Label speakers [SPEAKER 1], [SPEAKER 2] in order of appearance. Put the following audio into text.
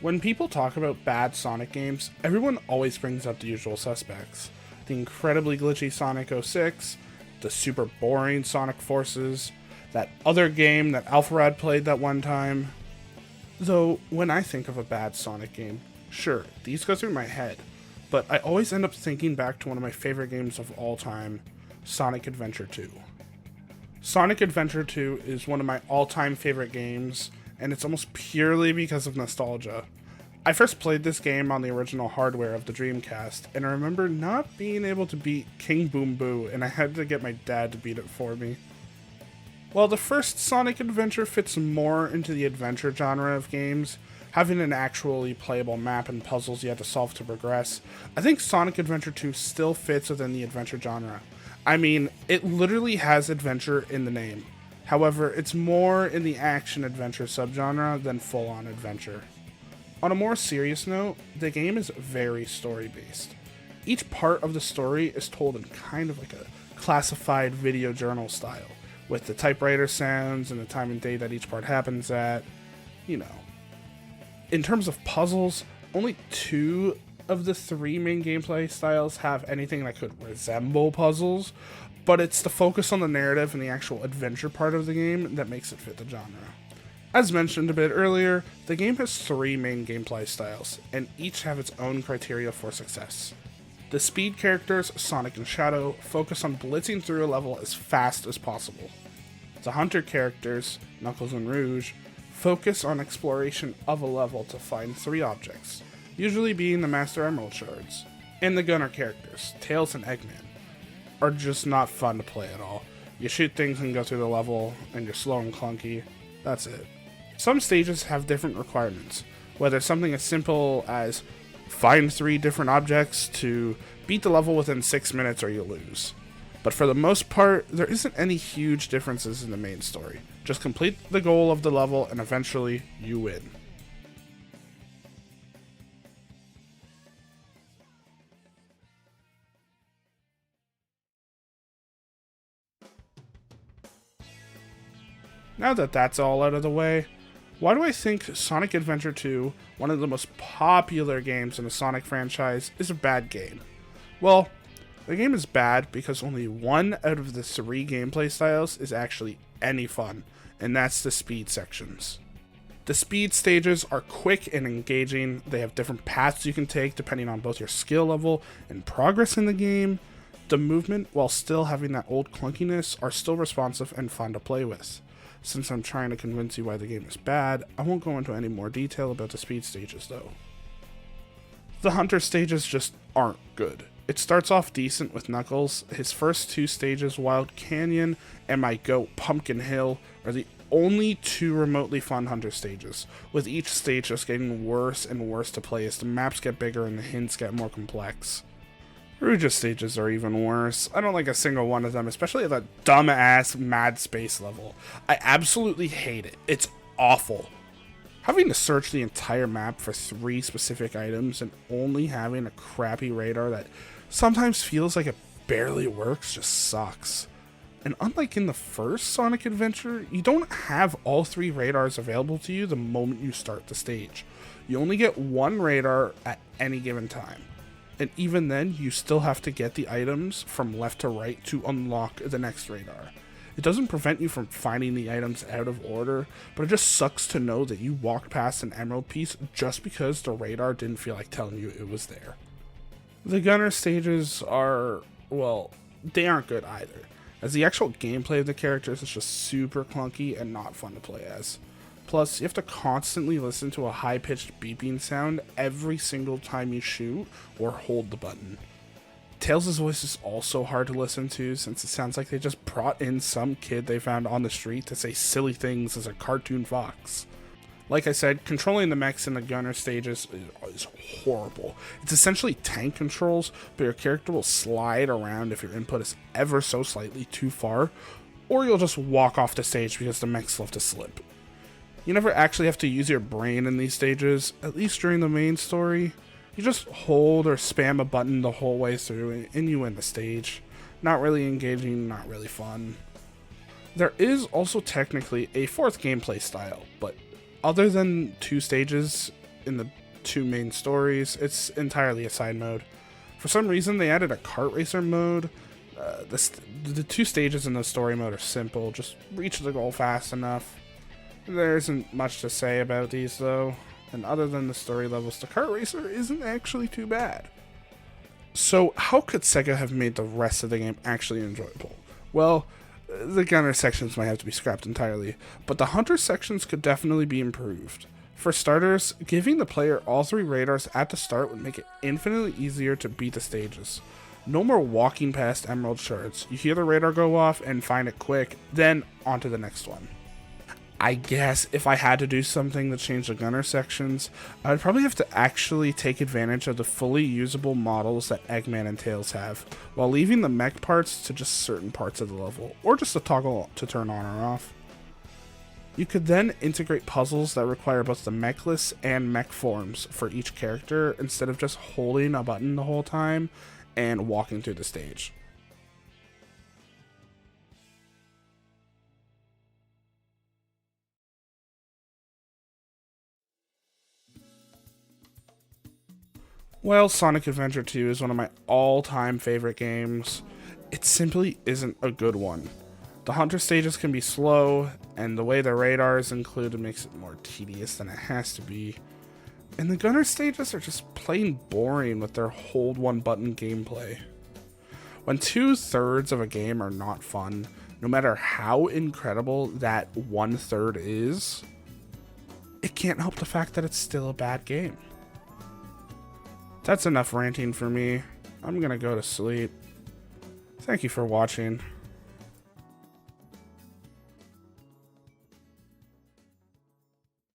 [SPEAKER 1] When people talk about bad Sonic games, everyone always brings up the usual suspects. The incredibly glitchy Sonic 06, the super boring Sonic Forces, that other game that Alpharad played that one time. Though, when I think of a bad Sonic game, sure, these go through my head, but I always end up thinking back to one of my favorite games of all time, Sonic Adventure 2. Sonic Adventure 2 is one of my all-time favorite games, and it's almost purely because of nostalgia. I first played this game on the original hardware of the Dreamcast, and I remember not being able to beat King Boom Boo, and I had to get my dad to beat it for me. While the first Sonic Adventure fits more into the adventure genre of games, having an actually playable map and puzzles you had to solve to progress, I think Sonic Adventure 2 still fits within the adventure genre. I mean, it literally has adventure in the name. However, it's more in the action-adventure subgenre than full-on adventure. On a more serious note, the game is very story-based. Each part of the story is told in kind of like a classified video journal style, with the typewriter sounds and the time and day that each part happens at, you know. In terms of puzzles, only 2 of the 3 main gameplay styles have anything that could resemble puzzles, but it's the focus on the narrative and the actual adventure part of the game that makes it fit the genre. As mentioned a bit earlier, the game has 3 main gameplay styles, and each have its own criteria for success. The speed characters, Sonic and Shadow, focus on blitzing through a level as fast as possible. The hunter characters, Knuckles and Rouge, focus on exploration of a level to find 3 objects, usually being the Master Emerald shards. And the gunner characters, Tails and Eggman, are just not fun to play at all. You shoot things and go through the level, and you're slow and clunky. That's it. Some stages have different requirements, whether something as simple as find 3 different objects to beat the level within 6 minutes or you lose. But for the most part, there isn't any huge differences in the main story. Just complete the goal of the level and eventually you win. Now that that's all out of the way, why do I think Sonic Adventure 2, one of the most popular games in the Sonic franchise, is a bad game? Well, the game is bad because only 1 out of the 3 gameplay styles is actually any fun, and that's the speed sections. The speed stages are quick and engaging. They have different paths you can take depending on both your skill level and progress in the game. The movement, while still having that old clunkiness, are still responsive and fun to play with. Since I'm trying to convince you why the game is bad, I won't go into any more detail about the speed stages though. The Hunter stages just aren't good. It starts off decent with Knuckles. His first 2 stages, Wild Canyon and my goat Pumpkin Hill, are the only 2 remotely fun Hunter stages, with each stage just getting worse and worse to play as the maps get bigger and the hints get more complex. Rouge's stages are even worse. I don't like a single one of them, especially at that dumb-ass Mad Space level. I absolutely hate it. It's awful. Having to search the entire map for 3 specific items and only having a crappy radar that sometimes feels like it barely works just sucks. And unlike in the first Sonic Adventure, you don't have all 3 radars available to you the moment you start the stage. You only get 1 radar at any given time. And even then, you still have to get the items from left to right to unlock the next radar. It doesn't prevent you from finding the items out of order, but it just sucks to know that you walked past an emerald piece just because the radar didn't feel like telling you it was there. The gunner stages are, well, they aren't good either, as the actual gameplay of the characters is just super clunky and not fun to play as. Plus, you have to constantly listen to a high-pitched beeping sound every single time you shoot or hold the button. Tails' voice is also hard to listen to since it sounds like they just brought in some kid they found on the street to say silly things as a cartoon fox. Like I said, controlling the mechs in the gunner stages is horrible. It's essentially tank controls, but your character will slide around if your input is ever so slightly too far, or you'll just walk off the stage because the mechs love to slip. You never actually have to use your brain in these stages, at least during the main story. You just hold or spam a button the whole way through and you win the stage. Not really engaging, not really fun. There is also technically a 4th gameplay style, but other than 2 stages, in the two main stories. It's entirely a side mode. For some reason, they added a kart racer mode. The two stages in the story mode are simple. Just reach the goal fast enough. There isn't much to say about these, though. And other than the story levels, the kart racer isn't actually too bad. So, how could Sega have made the rest of the game actually enjoyable? Well, the gunner sections might have to be scrapped entirely, but the hunter sections could definitely be improved. For starters, giving the player all 3 radars at the start would make it infinitely easier to beat the stages. No more walking past emerald shards. You hear the radar go off and find it quick, then on to the next one. I guess if I had to do something to change the gunner sections, I would probably have to actually take advantage of the fully usable models that Eggman and Tails have, while leaving the mech parts to just certain parts of the level, or just a toggle to turn on or off. You could then integrate puzzles that require both the mechless and mech forms for each character, instead of just holding a button the whole time and walking through the stage. Well, Sonic Adventure 2 is one of my all-time favorite games. It simply isn't a good one. The hunter stages can be slow, and the way the radar is included makes it more tedious than it has to be. And the gunner stages are just plain boring with their hold one button gameplay. When 2/3 of a game are not fun, no matter how incredible that 1/3 is, it can't help the fact that it's still a bad game. That's enough ranting for me. I'm gonna go to sleep. Thank you for watching.